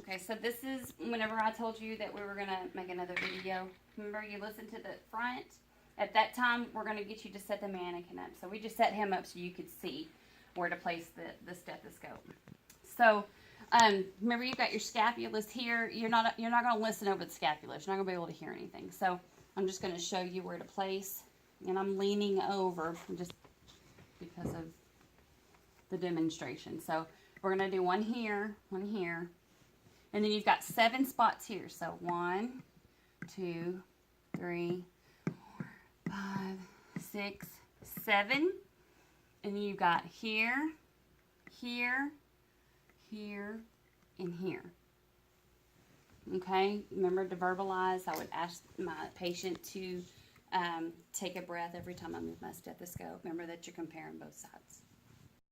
Okay, so this is whenever I told you that we were going to make another video. Remember, you listened to the front? At that time, we're going to get you to set the mannequin up. So we just set him up so you could see where to place the stethoscope. So, remember you've got your scapulus here. You're not going to listen over the scapulus. You're not going to be able to hear anything. So I'm just going to show you where to place. And I'm leaning over just because of the demonstration. So we're going to do one here, and then you've got 7 spots here. So 1, 2, 3, 4, 5, 6, 7. And then you've got here, here, here, and here. Okay, remember to verbalize. I would ask my patient to take a breath every time I move my stethoscope. Remember that you're comparing both sides.